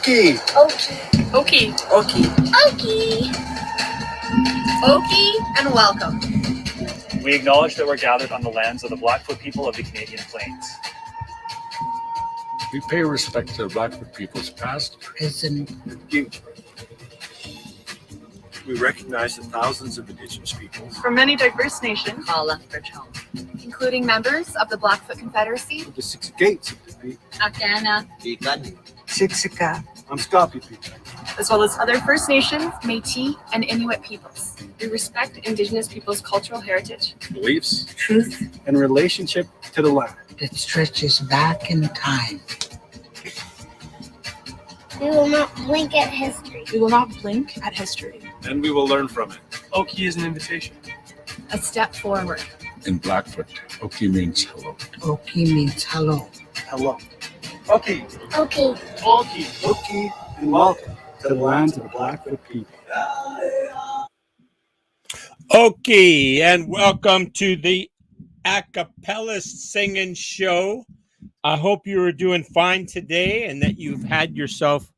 Okie. Okie. Okie. Okie. Okie. Okie and welcome. We acknowledge that we're gathered on the lands of the Blackfoot people of the Canadian Plains. We pay respect to the Blackfoot people's past, present, and future. We recognize the thousands of Indigenous peoples From many diverse nations, call Lethbridge home. including members of the Blackfoot Confederacy, of the six gates of the peak. Akana, Ikan. Siksika, I'm Scoppy people. as well as other First Nations, Métis, and Inuit peoples. We respect Indigenous peoples' cultural heritage, Beliefs truth and relationship to the land. that stretches back in time. We will not blink at history. We will not blink at history. And we will learn from it. Okie is an invitation. A step forward. In Blackfoot, Okie means hello. Oki means hello. Hello. Okie. Okie. Okie. Okie, and welcome to the lands of the Blackfoot people. Okay, and welcome to the Accapelist singing show. I hope you are doing fine today and that you've had yourself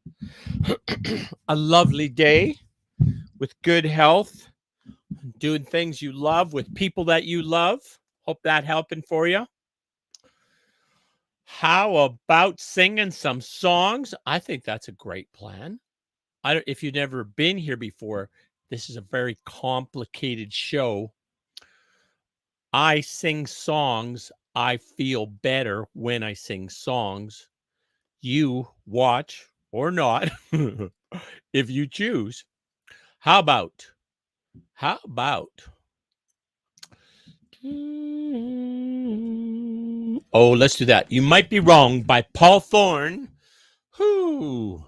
a lovely day with good health, doing things you love with people that you love. Hope that helping for you. How about singing some songs? I think that's a great plan. If you've never been here before, this is a very complicated show. I sing songs. I feel better when I sing songs. You watch or not, if you choose. How about? Oh, let's do that. You Might Be Wrong by Paul Thorne. Whoo.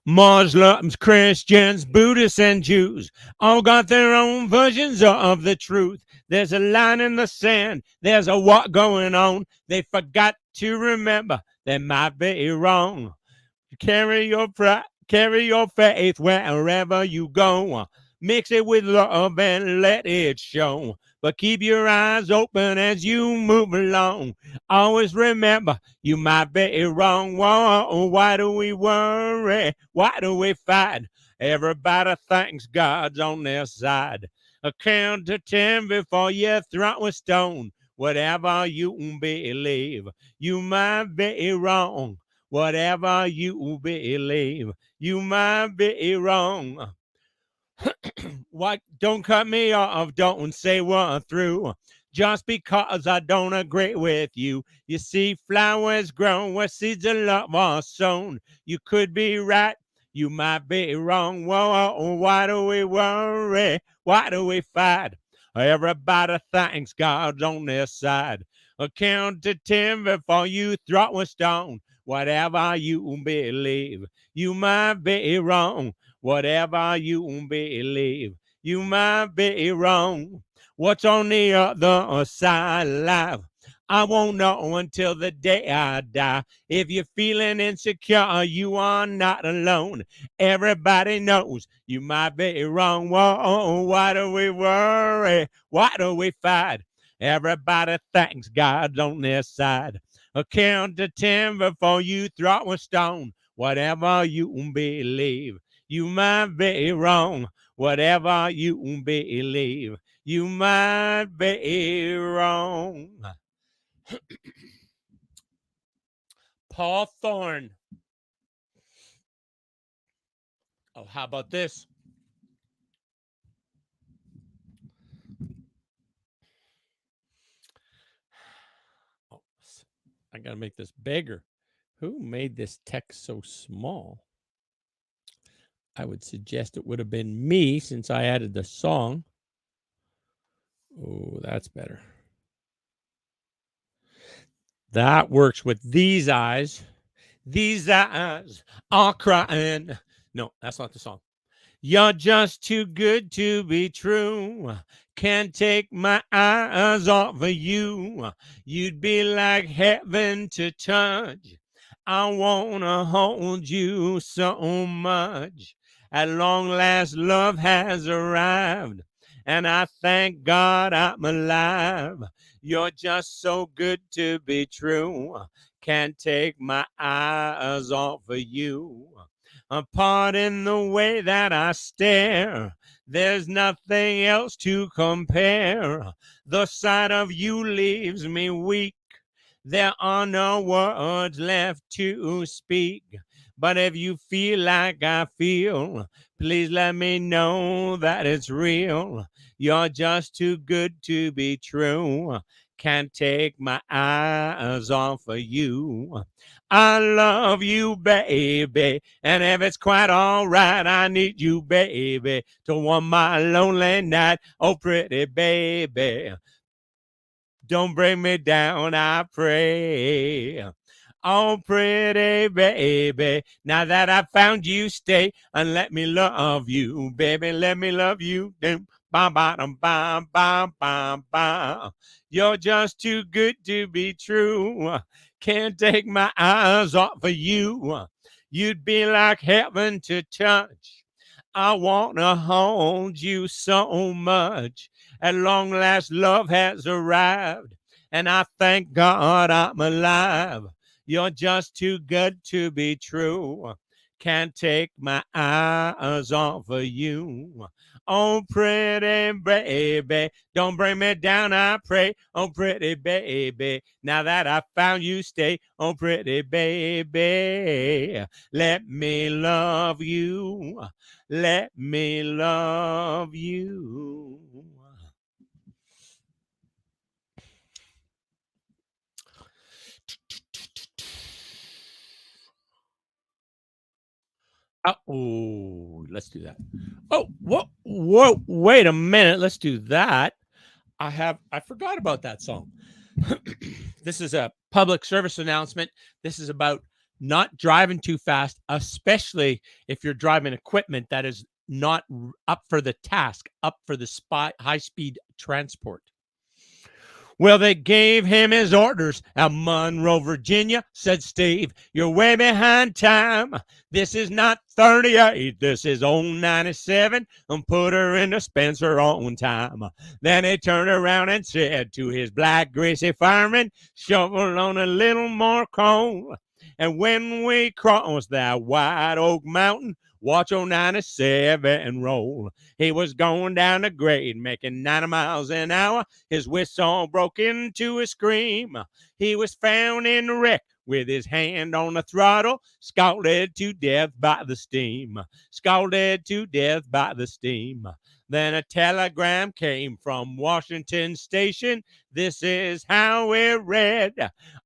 Muslims, Christians, Buddhists, and Jews all got their own versions of the truth. There's a line in the sand. There's a what going on. They forgot to remember they might be wrong. Carry your faith wherever you go. Mix it with love and let it show. But keep your eyes open as you move along. Always remember, you might be wrong. Whoa, why do we worry? Why do we fight? Everybody thinks God's on their side. Count to 10 before you throw a stone. Whatever you believe, you might be wrong. Whatever you believe, you might be wrong. What? Don't cut me off. Don't say we're through. Just because I don't agree with you. You see, flowers grow where seeds of love are sown. You could be right. You might be wrong. Whoa, why do we worry? Why do we fight? Everybody thinks God's on their side. Count to 10 before you throw a stone. Whatever you believe, you might be wrong. Whatever you believe, you might be wrong. What's on the other side of life? I won't know until the day I die. If you're feeling insecure, you are not alone. Everybody knows you might be wrong. Whoa, why do we worry? Why do we fight? Everybody thinks God's on their side. Count to 10 before you throw a stone. Whatever you believe, you might be wrong. Whatever you believe, you might be wrong. Paul Thorne. Oh, how about this? Oh, I gotta make this bigger. Who made this text so small? I would suggest it would have been me since I added the song. Oh, that's better. That works with these eyes. These eyes are crying. No, that's not the song. You're just too good to be true. Can't take my eyes off of you. You'd be like heaven to touch. I wanna hold you so much. At long last, love has arrived, and I thank God I'm alive. You're just so good to be true. Can't take my eyes off of you. Pardon the way that I stare. There's nothing else to compare. The sight of you leaves me weak. There are no words left to speak. But if you feel like I feel, please let me know that it's real. You're just too good to be true. Can't take my eyes off of you. I love you, baby, and if it's quite all right, I need you, baby, to warm my lonely night. Oh, pretty baby, don't bring me down, I pray. Oh, pretty baby, now that I found you, stay and let me love you, baby, let me love you. Bam, bam, bam, bam, bam, bam. You're just too good to be true. Can't take my eyes off of you. You'd be like heaven to touch. I want to hold you so much. At long last, love has arrived, and I thank God I'm alive. You're just too good to be true. Can't take my eyes off of you. Oh, pretty baby, don't bring me down, I pray. Oh, pretty baby, now that I found you, stay. Oh, pretty baby, let me love you. Let me love you. Oh, let's do that. Oh, whoa, wait a minute. Let's do that. I forgot about that song. This is a public service announcement. This is about not driving too fast, especially if you're driving equipment that is not up for the task, up for the high-speed transport. Well, they gave him his orders at Monroe, Virginia. Said, Steve, you're way behind time. This is not 38. This is old 97. And put her into Spencer on time. Then he turned around and said to his black greasy fireman, shovel on a little more coal. And when we crossed that White Oak Mountain, watch old 97 roll. He was going down the grade, making 90 miles an hour. His whistle broke into a scream. He was found in the wreck with his hand on the throttle, scalded to death by the steam. Scalded to death by the steam. Then a telegram came from Washington Station. This is how it read.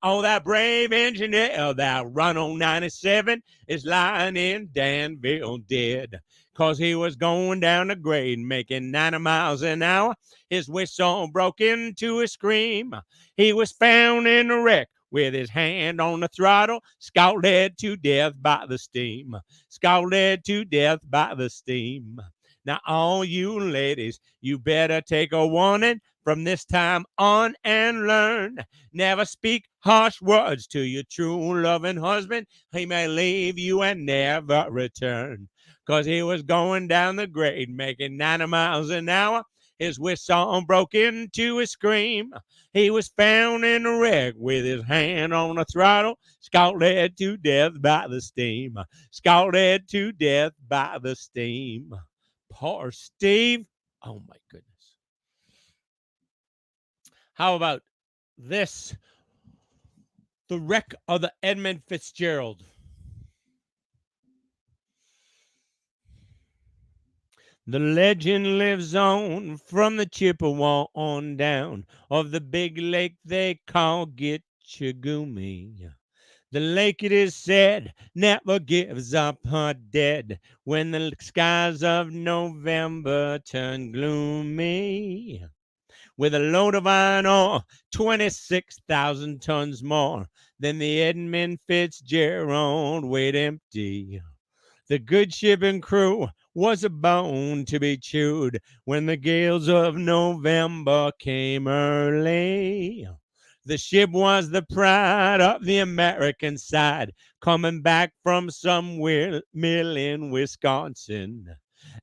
Oh, that brave engineer that run on 97 is lying in Danville dead. 'Cause he was going down the grade, making 90 miles an hour. His whistle broke into a scream. He was found in a wreck with his hand on the throttle, scalded to death by the steam. Scalded to death by the steam. Now, all you ladies, you better take a warning from this time on and learn. Never speak harsh words to your true loving husband. He may leave you and never return. 'Cause he was going down the grade, making 90 miles an hour. His whistle broke into a scream. He was found in a wreck with his hand on the throttle, scalded to death by the steam. Scalded to death by the steam. Poor Steve. Oh, my goodness. How about this? The wreck of the Edmund Fitzgerald. The legend lives on from the Chippewa on down of the big lake they call Gitchagumi. The lake, it is said, never gives up her dead when the skies of November turn gloomy. With a load of iron ore, 26,000 tons more than the Edmund Fitzgerald weighed empty. The good ship and crew was a bone to be chewed when the gales of November came early. The ship was the pride of the American side, coming back from some mill in Wisconsin.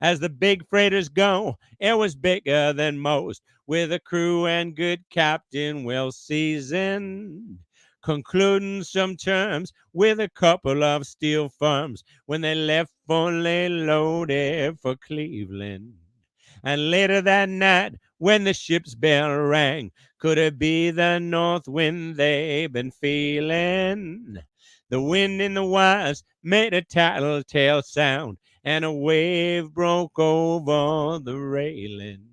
As the big freighters go, it was bigger than most, with a crew and good captain well seasoned. concluding some terms with a couple of steel firms when they left fully loaded for Cleveland. And later that night, when the ship's bell rang, could it be the north wind they've been feeling? The wind in the wires made a tattletale sound, and a wave broke over the railing.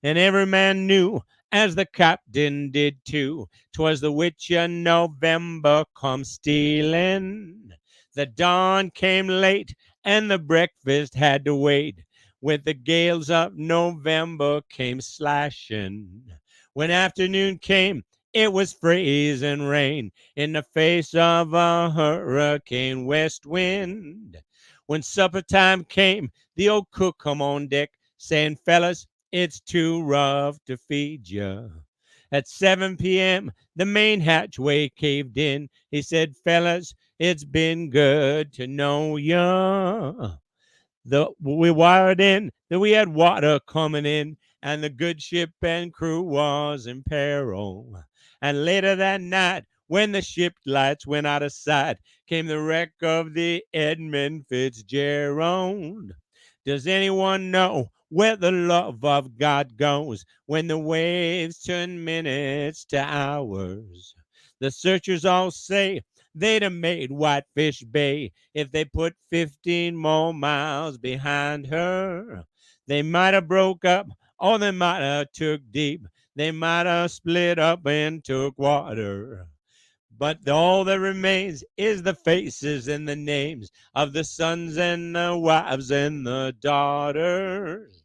And every man knew, as the captain did too, 'twas the witch of November come stealing. The dawn came late, and the breakfast had to wait, with the gales of November came slashing. When afternoon came, it was freezing rain in the face of a hurricane west wind. When supper time came, the old cook come on deck, saying, "Fellas, it's too rough to feed ya." At 7 p.m., the main hatchway caved in. He said, "Fellas, it's been good to know ya." We wired in that we had water coming in, and the good ship and crew was in peril. And later that night, when the ship lights went out of sight, came the wreck of the Edmund Fitzgerald. Does anyone know where the love of God goes when the waves turn minutes to hours? The searchers all say they'd have made Whitefish Bay if they put 15 more miles behind her. They might have broke up, or they might have took deep. They might have split up and took water. But all that remains is the faces and the names of the sons and the wives and the daughters.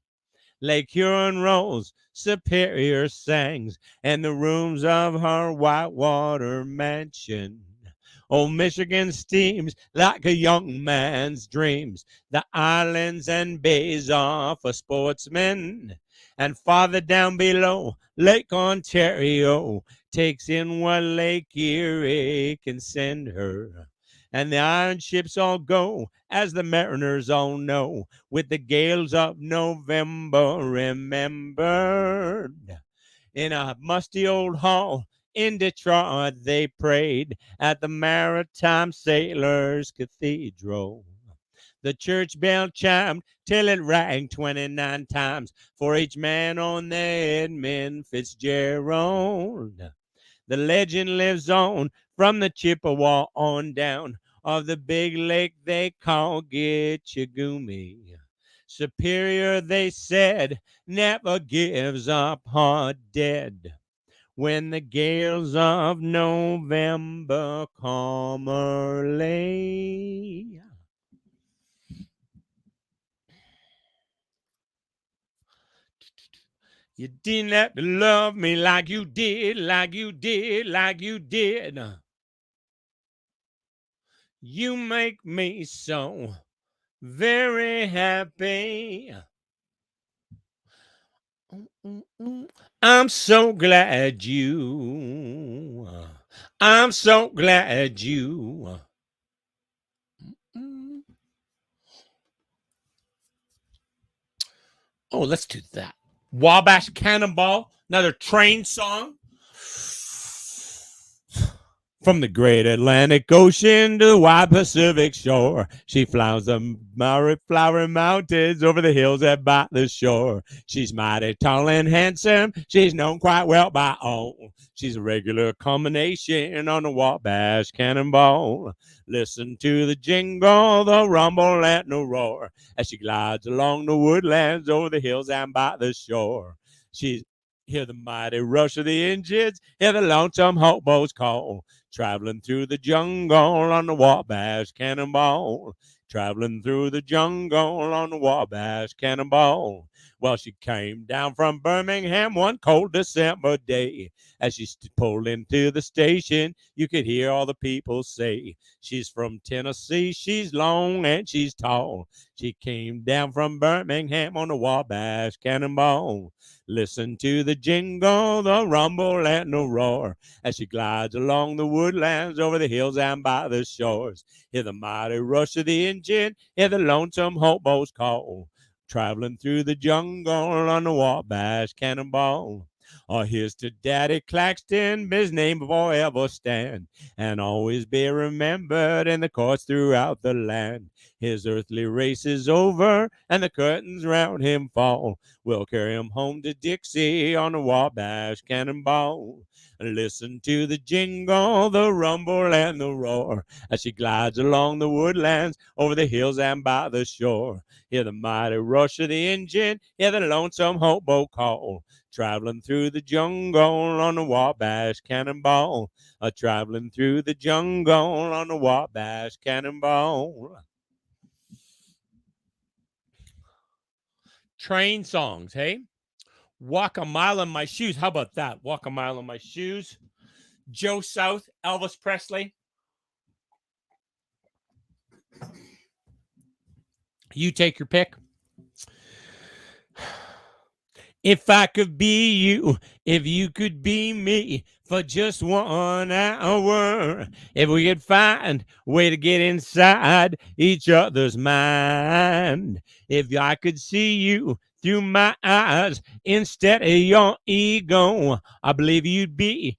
Lake Huron rolls, Superior sings, and the rooms of her Whitewater mansion. Old Michigan steams like a young man's dreams. The islands and bays are for sportsmen. And farther down below, Lake Ontario takes in what Lake Erie can send her. And the iron ships all go, as the mariners all know, with the gales of November remembered. In a musty old hall in Detroit they prayed at the Maritime Sailors Cathedral. The church bell chimed till it rang 29 times for each man on the Edmund Fitzgerald. The legend lives on from the Chippewa on down of the big lake they call Gitchagumi. Superior, they said, never gives up her dead when the gales of November come early. You didn't have to love me like you did, like you did, like you did. You make me so very happy. I'm so glad I'm so glad you. Oh, let's do that. Wabash Cannonball, another train song. From the great Atlantic Ocean to the wide Pacific shore, she flies the flowery mountains over the hills that bat the shore. She's mighty tall and handsome, she's known quite well by all. She's a regular combination on the Wabash Cannonball. Listen to the jingle, the rumble, and the roar as she glides along the woodlands over the hills and by the shore. She's hear the mighty rush of the engines, hear the lonesome hobo's call. Traveling through the jungle on the Wabash Cannonball. Traveling through the jungle on the Wabash Cannonball. Well, she came down from Birmingham one cold December day. As she pulled into the station, you could hear all the people say, she's from Tennessee, she's long and she's tall. She came down from Birmingham on the Wabash Cannonball. Listen to the jingle, the rumble, and the roar as she glides along the woodlands over the hills and by the shores. Hear the mighty rush of the engine, hear the lonesome hobo's call. Traveling through the jungle on the Wabash Cannonball. Here's to Daddy Claxton, his name forever stand, and always be remembered in the courts throughout the land. His earthly race is over, and the curtains round him fall. We'll carry him home to Dixie on the Wabash Cannonball. Listen to the jingle, the rumble, and the roar as she glides along the woodlands, over the hills and by the shore. Hear the mighty rush of the engine, hear the lonesome hobo call, traveling through the jungle on the Wabash Cannonball. Traveling through the jungle on the Wabash Cannonball. Train songs, hey? Walk a Mile in My Shoes. How about that? Walk a Mile in My Shoes. Joe South, Elvis Presley. You take your pick. If I could be you, if you could be me for just 1 hour, if we could find a way to get inside each other's mind, if I could see you through my eyes instead of your ego, I believe you'd be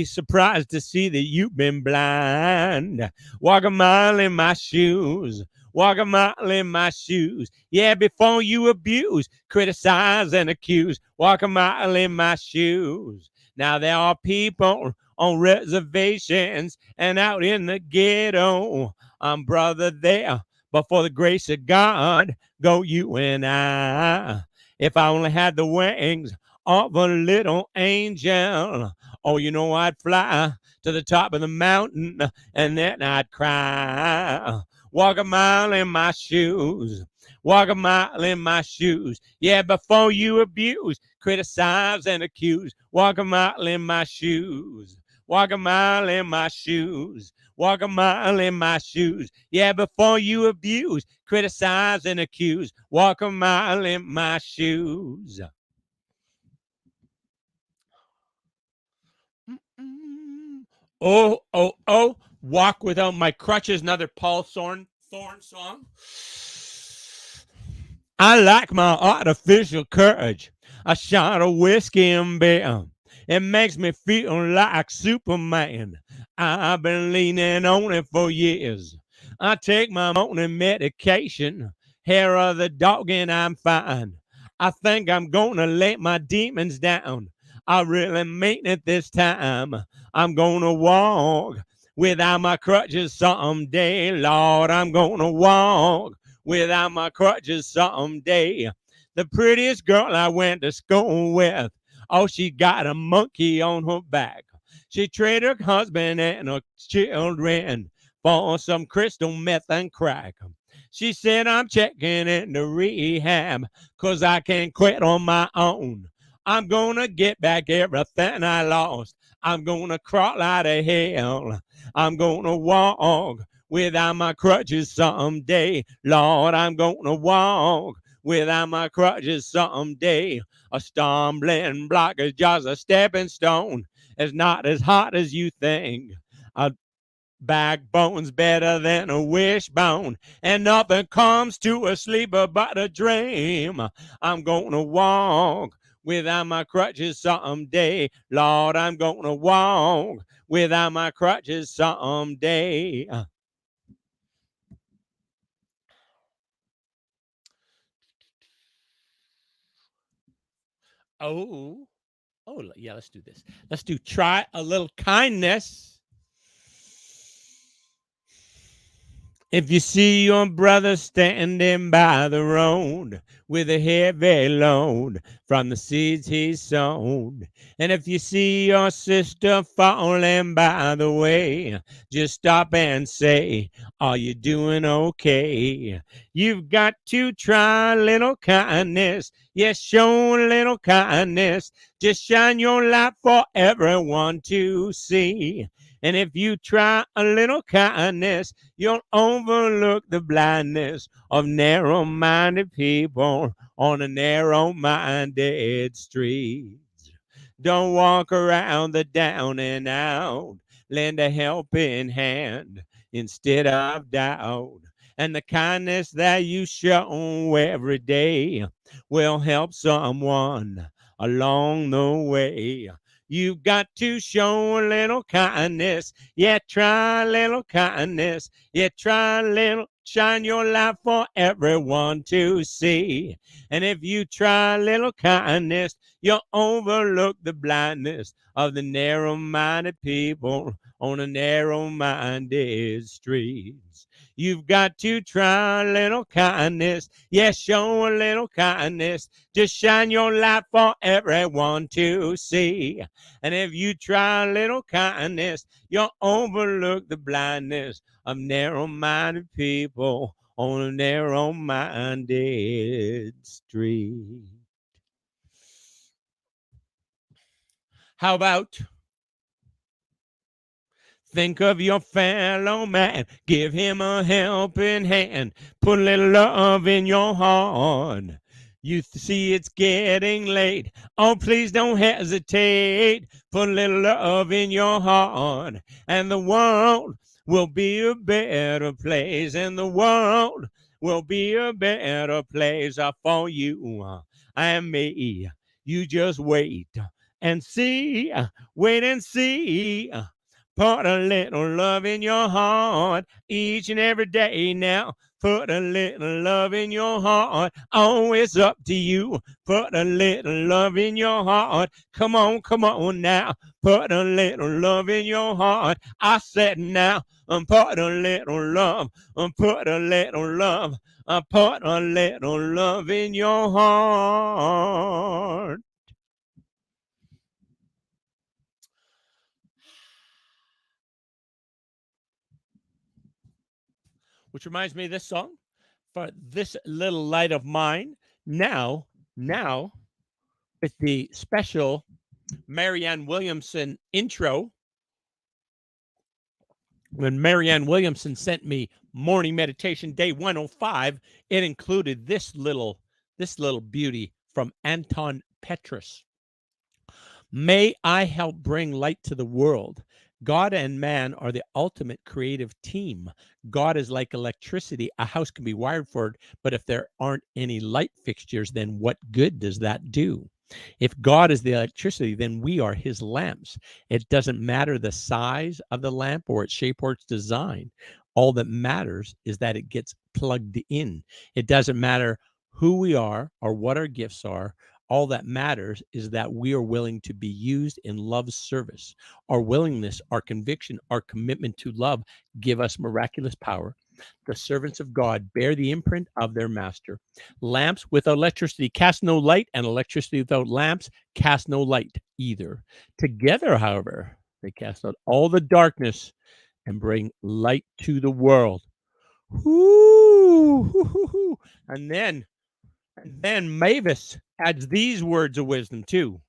surprised to see that you've been blind. Walk a mile in my shoes. Walk a mile in my shoes. Yeah, before you abuse, criticize, and accuse. Walk a mile in my shoes. Now there are people on reservations and out in the ghetto. I'm brother there, but for the grace of God, go you and I. If I only had the wings of a little angel, oh, you know I'd fly to the top of the mountain and then I'd cry. Walk a mile in my shoes. Walk a mile in my shoes. Yeah, before you abuse, criticize, and accuse. Walk a mile in my shoes. Walk a mile in my shoes. Walk a mile in my shoes. Yeah, before you abuse, criticize, and accuse. Walk a mile in my shoes. Oh, oh, oh. Walk Without My Crutches, another Paul Thorne song. I like my artificial courage, a shot of whiskey and beer. It makes me feel like Superman. I've been leaning on it for years. I take my morning medication, hair of the dog, and I'm fine. I think I'm gonna lay my demons down. I really mean it this time. I'm gonna walk without my crutches someday. Lord, I'm gonna walk without my crutches someday. The prettiest girl I went to school with, oh, she got a monkey on her back. She traded her husband and her children for some crystal meth and crack. She said, I'm checking into rehab 'cause I can't quit on my own. I'm gonna get back everything I lost. I'm gonna crawl out of hell. I'm gonna walk without my crutches someday. Lord, I'm gonna walk without my crutches someday. A stumbling block is just a stepping stone. It's not as hard as you think. A backbone's better than a wishbone, and nothing comes to a sleeper but a dream. I'm gonna walk without my crutches someday. Lord, I'm gonna walk without my crutches someday. Oh, yeah, let's do this. Let's do Try a Little Kindness. If you see your brother standing by the road with a heavy load from the seeds he sowed, and if you see your sister falling by the way, just stop and say, are you doing okay? You've got to try a little kindness. Yes, show a little kindness. Just shine your light for everyone to see. And if you try a little kindness, you'll overlook the blindness of narrow-minded people on a narrow-minded street. Don't walk around the down and out. Lend a helping hand instead of doubt. And the kindness that you show every day will help someone along the way. You've got to show a little kindness. Yeah, try a little kindness. Yeah, try a little, shine your light for everyone to see. And if you try a little kindness, you'll overlook the blindness of the narrow-minded people on the narrow-minded streets. You've got to try a little kindness. Yes, show a little kindness. Just shine your light for everyone to see. And if you try a little kindness, you'll overlook the blindness of narrow-minded people on a narrow-minded street. How about think of your fellow man, give him a helping hand, put a little love in your heart. You see it's getting late. Oh, please don't hesitate. Put a little love in your heart, and the world will be a better place, and the world will be a better place for you and me. You just wait and see, wait and see. Put a little love in your heart each and every day now. Put a little love in your heart. Oh, it's up to you. Put a little love in your heart. Come on now. Put a little love in your heart. I said now, put a little love. Put a little love. Put a little love in your heart. Which reminds me of this song, for this little light of mine. Now, with the special Marianne Williamson intro. When Marianne Williamson sent me Morning Meditation Day 105, it included this little beauty from Anton Petrus. May I help bring light to the world. God and man are the ultimate creative team. God is like electricity. A house can be wired for it, but if there aren't any light fixtures, then what good does that do? If God is the electricity, then we are his lamps. It doesn't matter the size of the lamp or its shape or its design. All that matters is that it gets plugged in. It doesn't matter who we are or what our gifts are. All that matters is that we are willing to be used in love's service. Our willingness, our conviction, our commitment to love give us miraculous power. The servants of God bear the imprint of their master. Lamps with electricity cast no light, and electricity without lamps cast no light either. Together, however, they cast out all the darkness and bring light to the world. Woo! And then Mavis adds these words of wisdom too.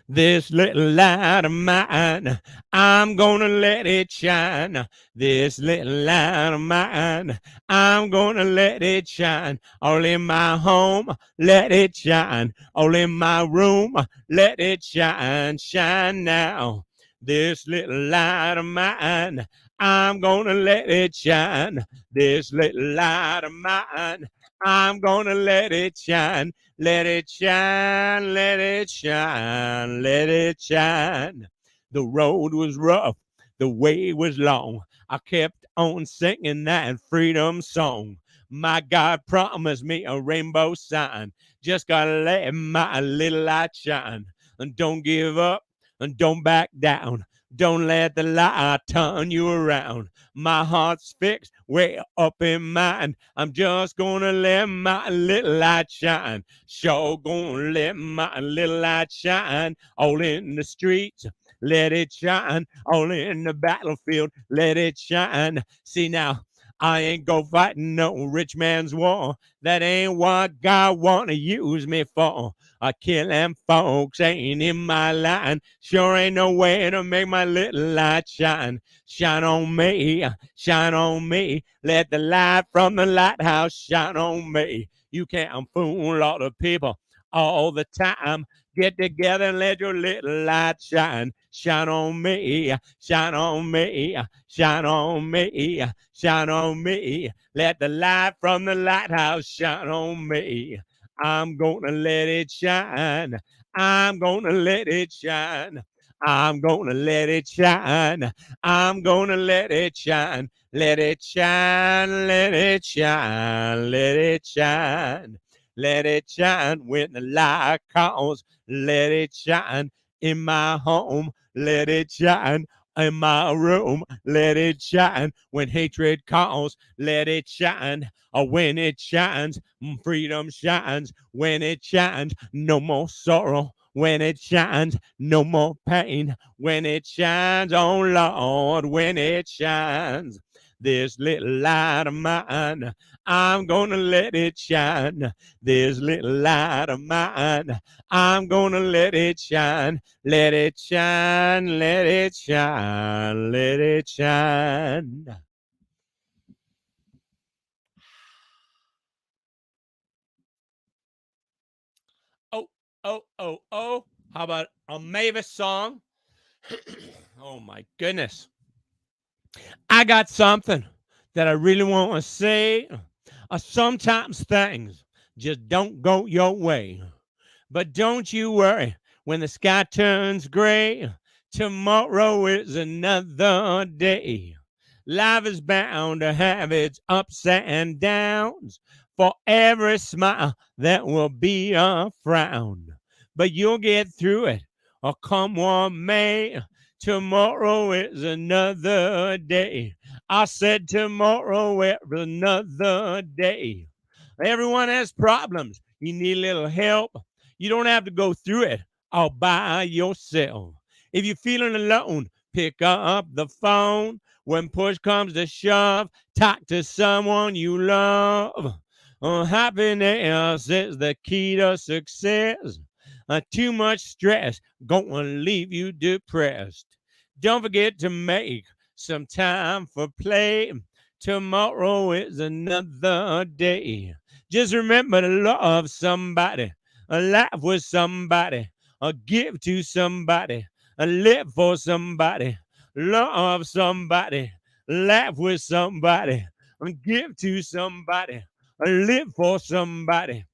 This little light of mine, I'm gonna let it shine. This little light of mine, I'm gonna let it shine. All in my home, let it shine. All in my room, let it shine. Shine now. This little light of mine, I'm gonna let it shine. This little light of mine, I'm gonna let it shine. Let it shine, let it shine, let it shine. The road was rough, the way was long. I kept on singing that freedom song. My God promised me a rainbow sign. Just gotta let my little light shine. And don't give up, and don't back down. Don't let the light turn you around. My heart's fixed way up in mine. I'm just gonna let my little light shine. Sure gonna let my little light shine. All in the streets, let it shine. All in the battlefield, let it shine. See now, I ain't go fighting no rich man's war. That ain't what God wanna use me for. Killing folks ain't in my line. Sure ain't no way to make my little light shine. Shine on me, shine on me. Let the light from the lighthouse shine on me. You can't fool all the people all the time. Get together and let your little light shine. Shine on me, shine on me, shine on me, shine on me. Let the light from the lighthouse shine on me. I'm gonna let it shine. I'm gonna let it shine. I'm gonna let it shine. I'm gonna let it shine. Let it shine. Let it shine. Let it shine. Let it shine when the light calls. Let it shine in my home. Let it shine in my room. Let it shine when hatred calls. Let it shine. When it shines, freedom shines. When it shines, no more sorrow. When it shines, no more pain. When it shines, oh Lord, when it shines, this little light of mine, I'm gonna let it shine. This little light of mine, I'm gonna let it shine. Let it shine, let it shine, let it shine. Oh, oh. How about a Mavis song? Oh my goodness. I got something that I really want to say. Sometimes things just don't go your way. But don't you worry when the sky turns gray. Tomorrow is another day. Life is bound to have its ups and downs. For every smile, there will be a frown. But you'll get through it, or come what may. Tomorrow is another day. I said tomorrow is another day. Everyone has problems. You need a little help. You don't have to go through it all by yourself. If you're feeling alone, pick up the phone. When push comes to shove, talk to someone you love. Happiness is the key to success. Too much stress gonna leave you depressed. Don't forget to make some time for play. Tomorrow is another day. Just remember to love somebody, laugh with somebody, give to somebody, live for somebody, love somebody, laugh with somebody, give to somebody, live for somebody.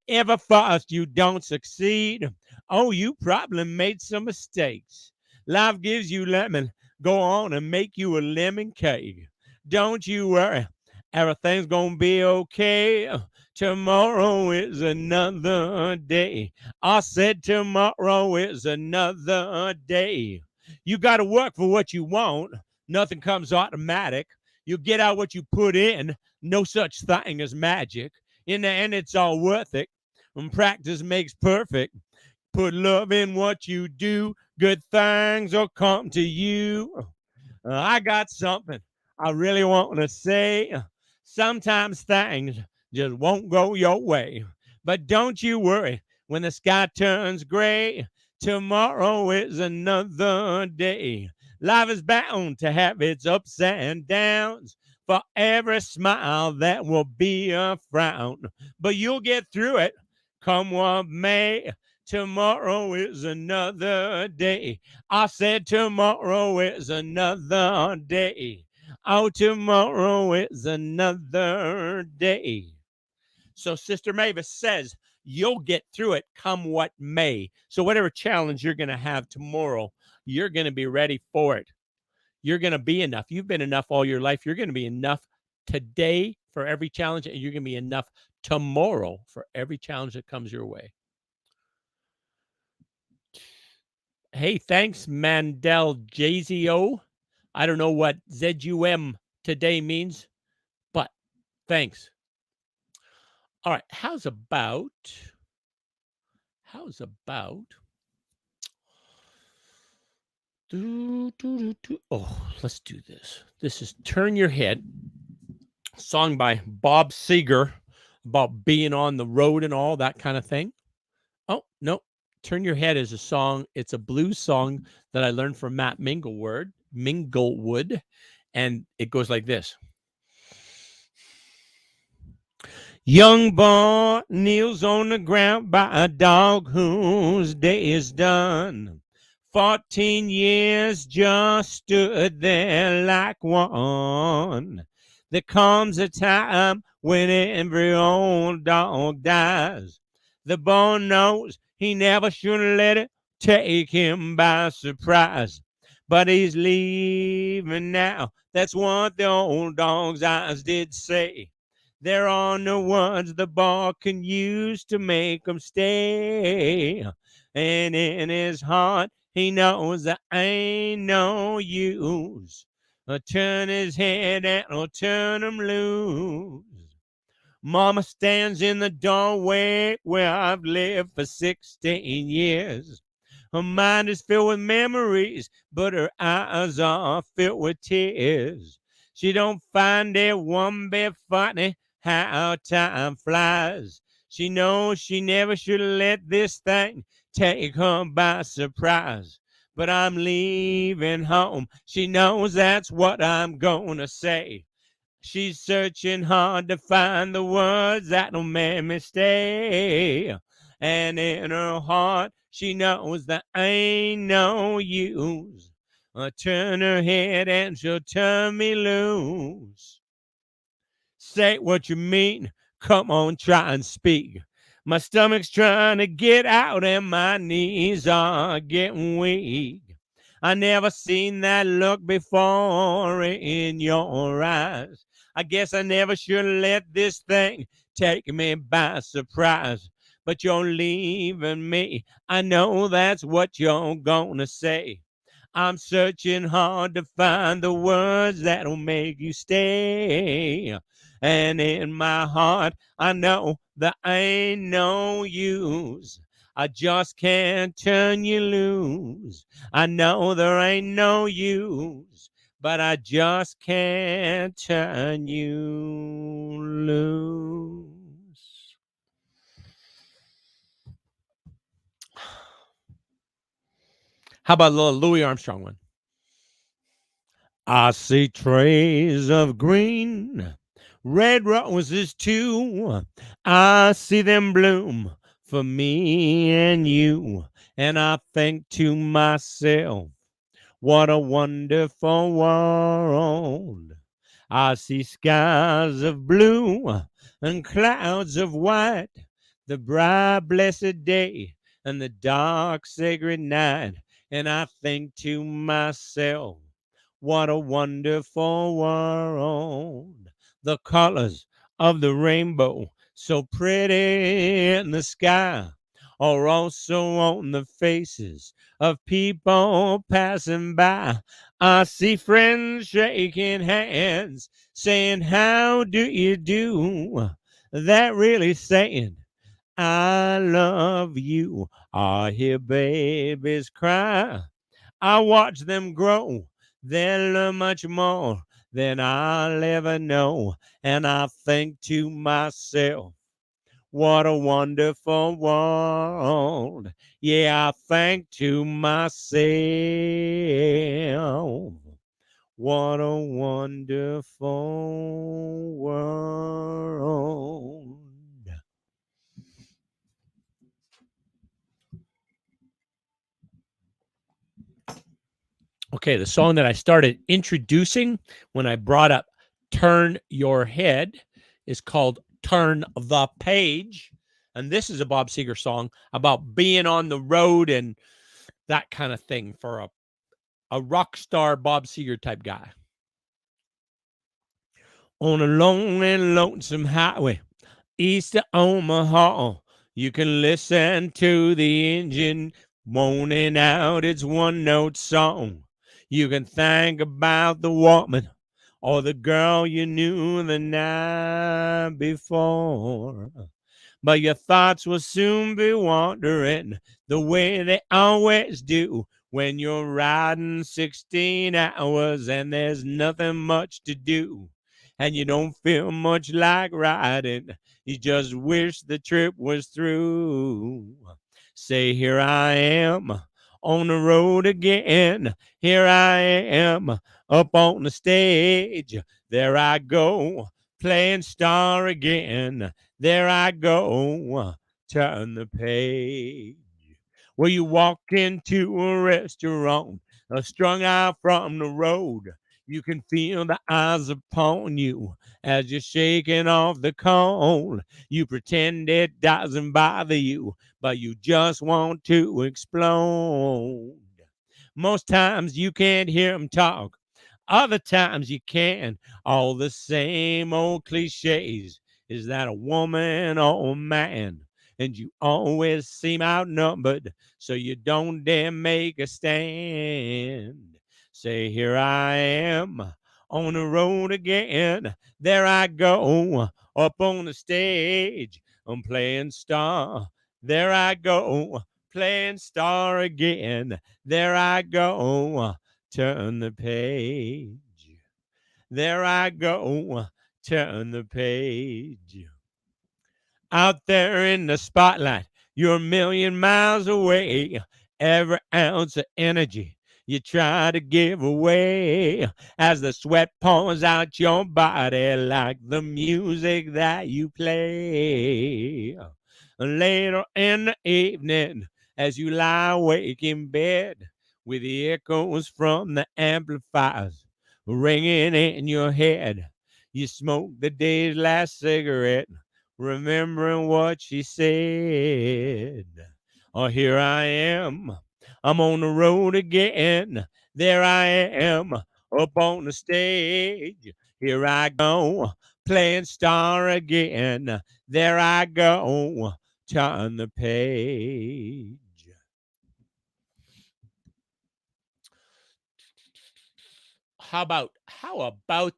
Ever fast you don't succeed, oh, you probably made some mistakes. Life gives you lemon, go on and make you a lemon cake. Don't you worry, everything's gonna be okay. Tomorrow is another day. I said tomorrow is another day. You got to work for what you want. Nothing comes automatic. You get out what you put in. No such thing as magic. In the end, it's all worth it. And practice makes perfect. Put love in what you do. Good things will come to you. I got something I really want to say. Sometimes things just won't go your way. But don't you worry when the sky turns gray. Tomorrow is another day. Life is bound to have its ups and downs. For every smile, that will be a frown. But you'll get through it, come what may. Tomorrow is another day. I said tomorrow is another day. Oh, tomorrow is another day. So Sister Mavis says, you'll get through it come what may. So whatever challenge you're going to have tomorrow, you're going to be ready for it. You're going to be enough. You've been enough all your life. You're going to be enough today for every challenge, and you're going to be enough tomorrow for every challenge that comes your way. Hey, thanks, Mandel JZO. I don't know what ZUM today means, but thanks. All right, how's about oh, let's do this. This is Turn Your Head, song by Bob Seger about being on the road and all that kind of thing. Oh, no. Turn Your Head is a song. It's a blues song that I learned from Matt Minglewood, and it goes like this. Young boy kneels on the ground by a dog whose day is done. 14 years just stood there like one. There comes a time when every old dog dies. The boy knows He never should have let it take him by surprise. But he's leaving now. That's what the old dog's eyes did say. There are no words the boy can use to make him stay. And in his heart, he knows there ain't no use. Turn his head and I'll turn him loose. Mama stands in the doorway where I've lived for 16 years. Her mind is filled with memories, but her eyes are filled with tears. She don't find it one bit funny how time flies. She knows she never should have let this thing take her by surprise. But I'm leaving home. She knows that's what I'm gonna say. She's searching hard to find the words that'll make me stay. And in her heart, she knows there ain't no use. Turn her head and she'll turn me loose. Say what you mean. Come on, try and speak. My stomach's trying to get out and my knees are getting weak. I never seen that look before in your eyes. I guess I never should have let this thing take me by surprise. But you're leaving me. I know that's what you're gonna say. I'm searching hard to find the words that'll make you stay. And in my heart, I know there ain't no use. I just can't turn you loose. I know there ain't no use, but I just can't turn you loose. How about a little Louis Armstrong one? I see trays of green, red roses too. I see them bloom for me and you. And I think to myself, what a wonderful world. I see skies of blue and clouds of white, the bright blessed day and the dark sacred night. And I think to myself, what a wonderful world. The colors of the rainbow, so pretty in the sky, are also on the faces of people passing by. I see friends shaking hands, saying, how do you do? That really saying, I love you. I hear babies cry. I watch them grow. They'll learn much more than I'll ever know. And I think to myself, what a wonderful world. Yeah, I think to myself, what a wonderful world. Okay, the song that I started introducing when I brought up Turn Your Head is called Turn the Page. And this is a Bob Seger song about being on the road and that kind of thing for a rock star Bob Seger type guy. On a long and lonesome highway east of Omaha, you can listen to the engine moaning out its one-note song. You can think about the woman or the girl you knew the night before. But your thoughts will soon be wandering the way they always do when you're riding 16 hours and there's nothing much to do. And you don't feel much like riding. You just wish the trip was through. Say, here I am on the road again. Here I am up on the stage. There I go, playing star again. There I go, turn the page. Well, you walk into a restaurant, strung out from the road. You can feel the eyes upon you as you're shaking off the cold. You pretend it doesn't bother you, but you just want to explode. Most times you can't hear them talk. Other times you can. All the same old cliches. Is that a woman or a man? And you always seem outnumbered, so you don't dare make a stand. Say, here I am on the road again. There I go up on the stage. I'm playing star. There I go playing star again. There I go. Turn the page. There I go. Turn the page. Out there in the spotlight, you're a million miles away. Every ounce of energy you try to give away as the sweat pours out your body like the music that you play. Later in the evening, as you lie awake in bed, with the echoes from the amplifiers ringing in your head, you smoke the day's last cigarette, remembering what she said. Oh, here I am. I'm on the road again. There I am up on the stage. Here I go, playing star again. There I go, turn the page. How about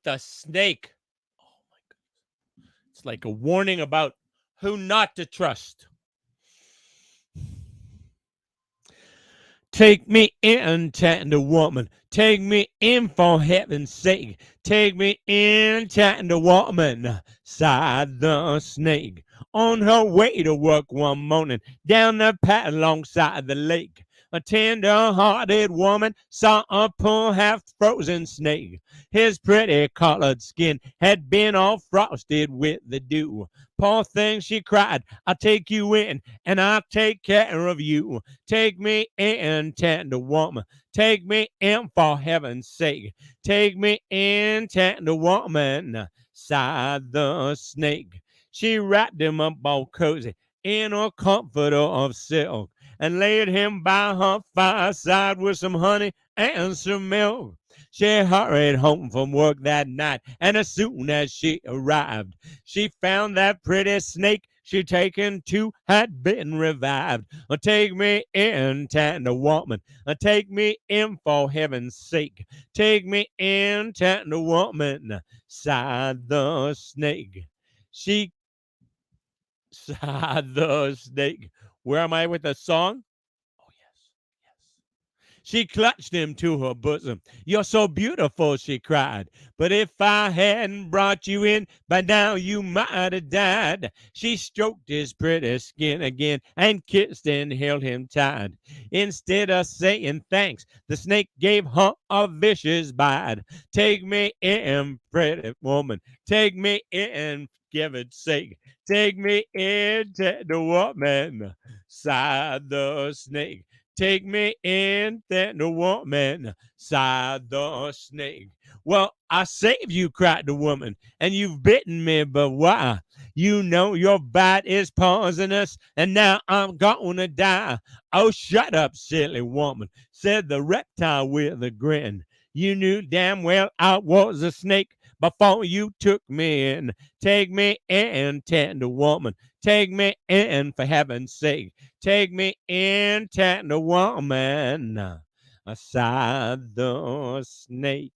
the snake? Oh my God. It's like a warning about who not to trust. Take me in, tender woman. Take me in for heaven's sake. Take me in, tender woman. Sighed the snake. On her way to work one morning, down the path alongside the lake, a tender-hearted woman saw a poor half-frozen snake. His pretty colored skin had been all frosted with the dew. Poor thing, she cried, I'll take you in, and I'll take care of you. Take me in, tender woman. Take me in for heaven's sake. Take me in, tender woman, sighed the snake. She wrapped him up all cozy in a comforter of silk and laid him by her fireside with some honey and some milk. She hurried home from work that night, and as soon as she arrived, she found that pretty snake she'd taken to had been revived. Take me in, tender woman. Take me in for heaven's sake. Take me in, tender woman, sighed the snake. She sighed the snake. Where am I with the song? Oh, yes, yes. She clutched him to her bosom. You're so beautiful, she cried. But if I hadn't brought you in, by now you might have died. She stroked his pretty skin again and kissed and held him tight. Instead of saying thanks, the snake gave her a vicious bite. Take me in, pretty woman. Take me in, give it sake. Take me in, tender woman, sighed the snake. Take me in, tender woman, sighed the snake. Well, I saved you, cried the woman, and you've bitten me, but why? You know your bite is poisonous, and now I'm gonna die. Oh, shut up, silly woman, said the reptile with a grin. You knew damn well I was a snake before you took me in. Take me in, tender woman. Take me in, for heaven's sake. Take me in, tender woman, sighed the snake.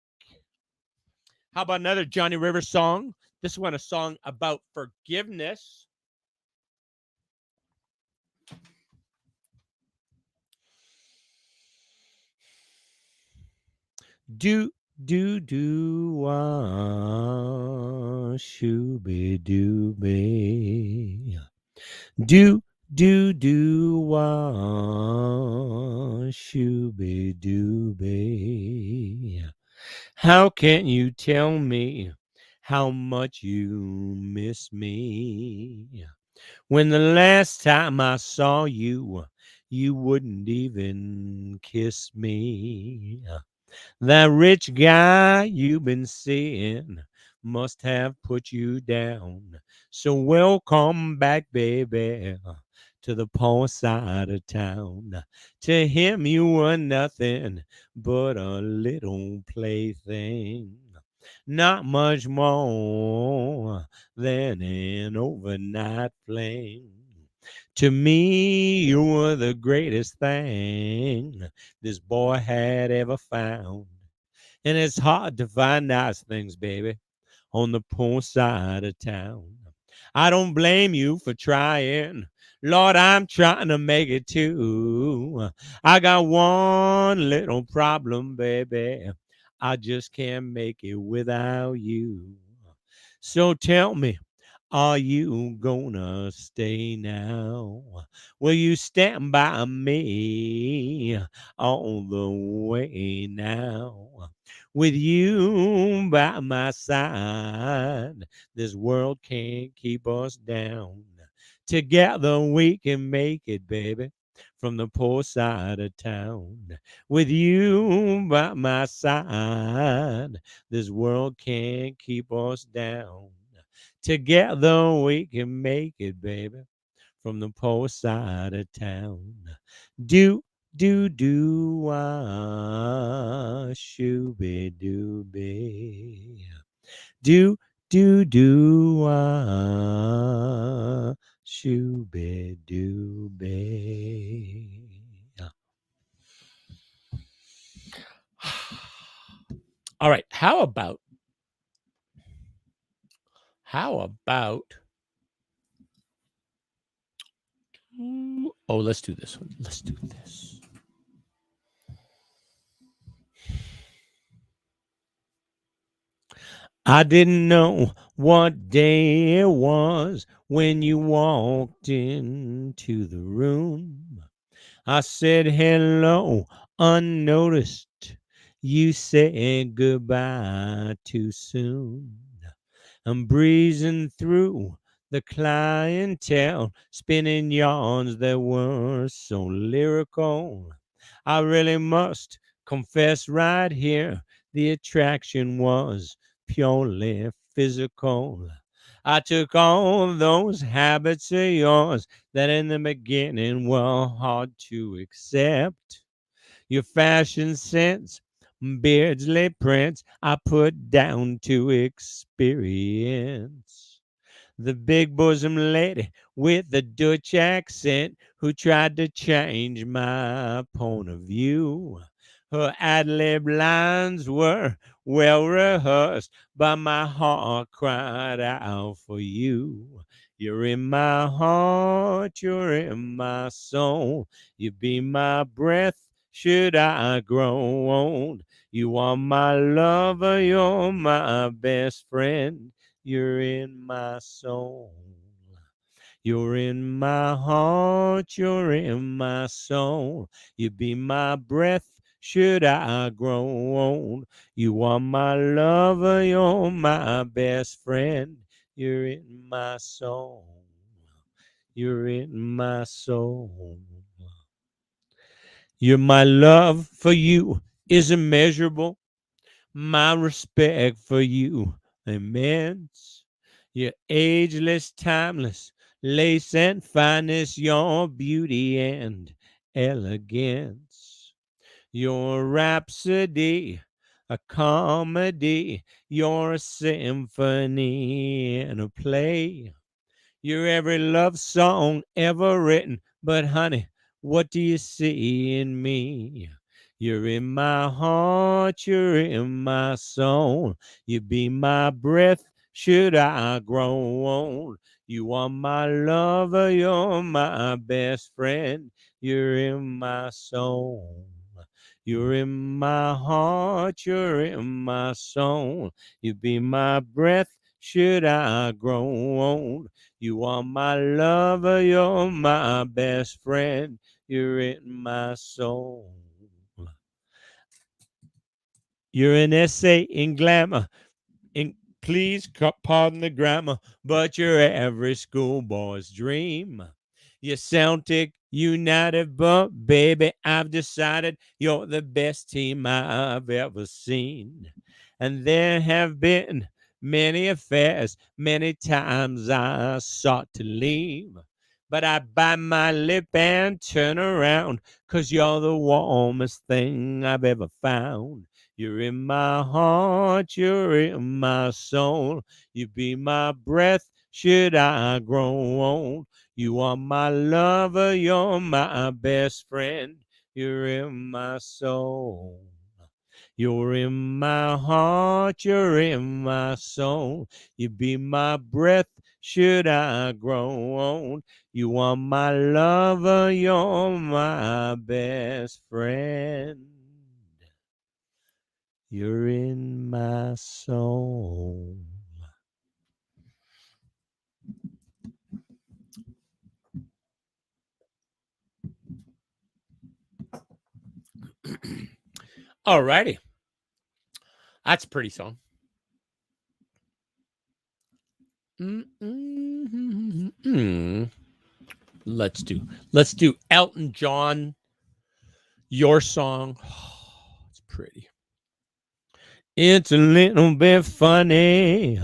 How about another Johnny Rivers song? This one, a song about forgiveness. Do wah shooby dooby. Do wah shooby dooby. How can you tell me how much you miss me when the last time I saw you, you wouldn't even kiss me? That rich guy you've been seeing must have put you down. So welcome back, baby, to the poor side of town. To him you were nothing but a little plaything. Not much more than an overnight fling. To me, you were the greatest thing this boy had ever found. And it's hard to find nice things, baby, on the poor side of town. I don't blame you for trying. Lord, I'm trying to make it too. I got one little problem, baby. I just can't make it without you. So tell me, are you gonna stay now? Will you stand by me all the way now? With you by my side, this world can't keep us down. Together we can make it, baby, from the poor side of town. With you by my side, this world can't keep us down. Together we can make it, baby, from the poor side of town. Do, do, shooby dooby. Do, shooby dooby. All right, how about let's do this one. Let's do this. I didn't know what day it was when you walked into the room. I said hello unnoticed. You said goodbye too soon. I'm breezing through the clientele, spinning yarns that were so lyrical. I really must confess right here, the attraction was purely physical. I took all those habits of yours that in the beginning were hard to accept. Your fashion sense, Beardsley prints, I put down to experience. The big bosom lady with the Dutch accent who tried to change my point of view. Her ad lib lines were well rehearsed, but my heart cried out for you. You're in my heart, you're in my soul. You be my breath, should I grow old. You are my lover, you're my best friend. You're in my soul. You're in my heart, you're in my soul. You be my breath, should I grow old. You are my lover, you're my best friend. You're in my soul. You're in my soul. My love for you is immeasurable. My respect for you immense. You're ageless, timeless, lace and fineness, your beauty and elegance. Your rhapsody, a comedy, you're a symphony and a play. You're every love song ever written, but honey, what do you see in me? You're in my heart, you're in my soul. You be my breath, should I grow old. You are my lover, you're my best friend. You're in my soul. You're in my heart, you're in my soul. You be my breath, should I grow old. You are my lover, you're my best friend. You're in my soul. You're an essay in glamour. Please pardon the grammar, but you're every schoolboy's dream. You're Celtic, united, but baby, I've decided you're the best team I've ever seen. And there have been many affairs, many times I sought to leave. But I bite my lip and turn around, 'cause you're the warmest thing I've ever found. You're in my heart, you're in my soul. You be my breath, should I grow old. You are my lover, you're my best friend. You're in my soul. You're in my heart, you're in my soul. You be my breath, should I grow old. You are my lover, you're my best friend. You're in my soul. Alrighty. That's a pretty song. Let's do Elton John, Your Song. Oh, it's pretty. It's a little bit funny,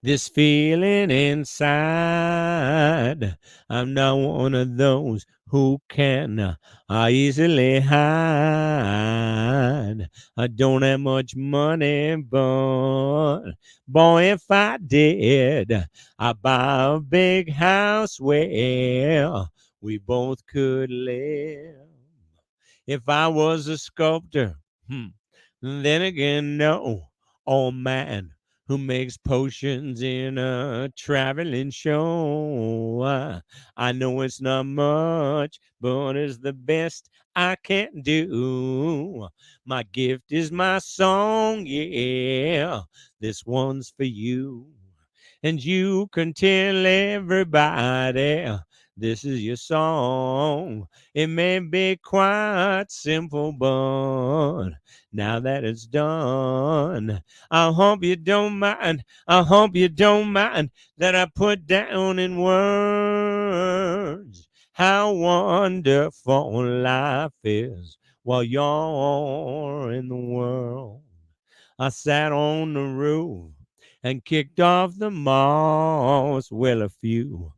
this feeling inside. I'm not one of those who can easily hide. I don't have much money, but boy, if I did, I'd buy a big house where we both could live. If I was a sculptor, then again, no, old man who makes potions in a traveling show. I know it's not much, but it's the best I can do. My gift is my song, yeah. This one's for you. And you can tell everybody this is your song. It may be quite simple, but now that it's done, I hope you don't mind. I hope you don't mind that I put down in words how wonderful life is while you're in the world. I sat on the roof and kicked off the moss. Well, a few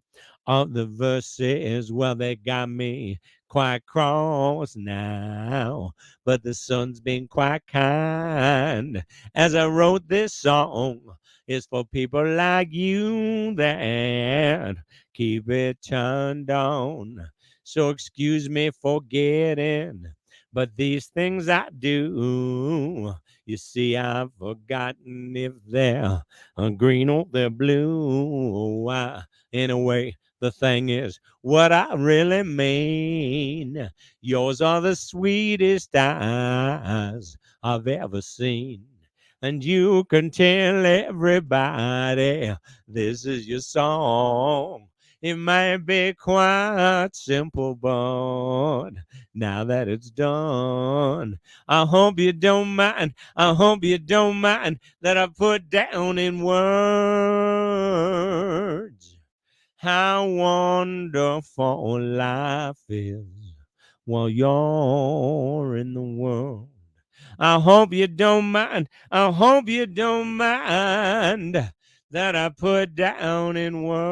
of the verses, well, they got me quite cross now. But the sun's been quite kind as I wrote this song. It's for people like you that keep it turned on. So excuse me for forgetting, but these things I do. You see, I've forgotten if they're green or they're blue. Anyway, the thing is, what I really mean, yours are the sweetest eyes I've ever seen. And you can tell everybody this is your song. It might be quite simple, but now that it's done, I hope you don't mind. I hope you don't mind that I put down in words how wonderful life is while you're in the world. I hope you don't mind. I hope you don't mind that I put down in words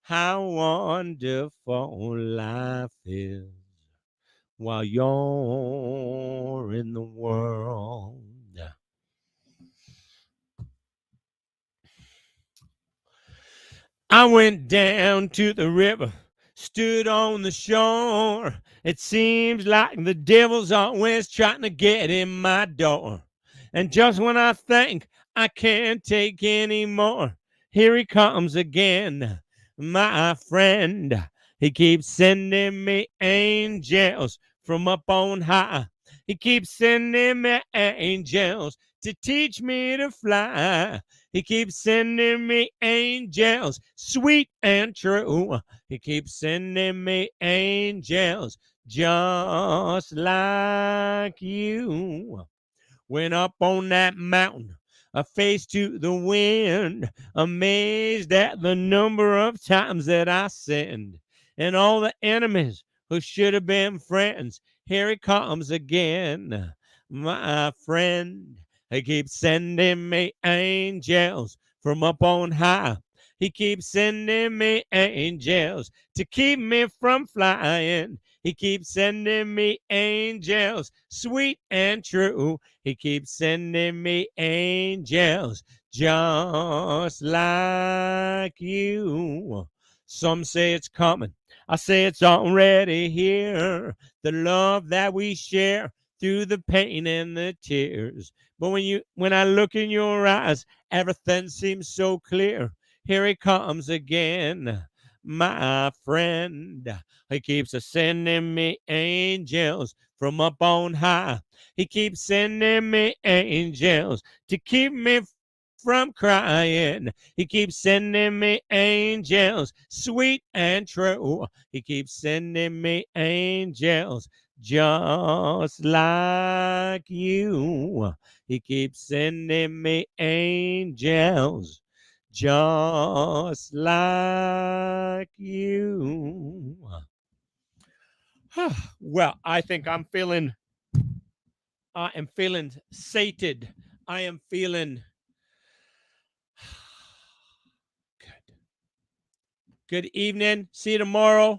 how wonderful life is while you're in the world. I went down to the river, stood on the shore. It seems like the devil's always trying to get in my door. And just when I think I can't take any more, here he comes again, my friend. He keeps sending me angels from up on high. He keeps sending me angels to teach me to fly. He keeps sending me angels, sweet and true. He keeps sending me angels just like you. Went up on that mountain a face to the wind, amazed at the number of times that I sinned, and all the enemies who should have been friends. Here he comes again, my friend. He keeps sending me angels from up on high. He keeps sending me angels to keep me from flying. He keeps sending me angels, sweet and true. He keeps sending me angels just like you. Some say it's coming. I say it's already here. The love that we share through the pain and the tears. But when I look in your eyes, everything seems so clear. Here he comes again, my friend. He keeps sending me angels from up on high. He keeps sending me angels to keep me from crying. He keeps sending me angels, sweet and true. He keeps sending me angels just like you. He keeps sending me angels just like you. Well, I think I am feeling sated. I am feeling good. Good evening. See you tomorrow.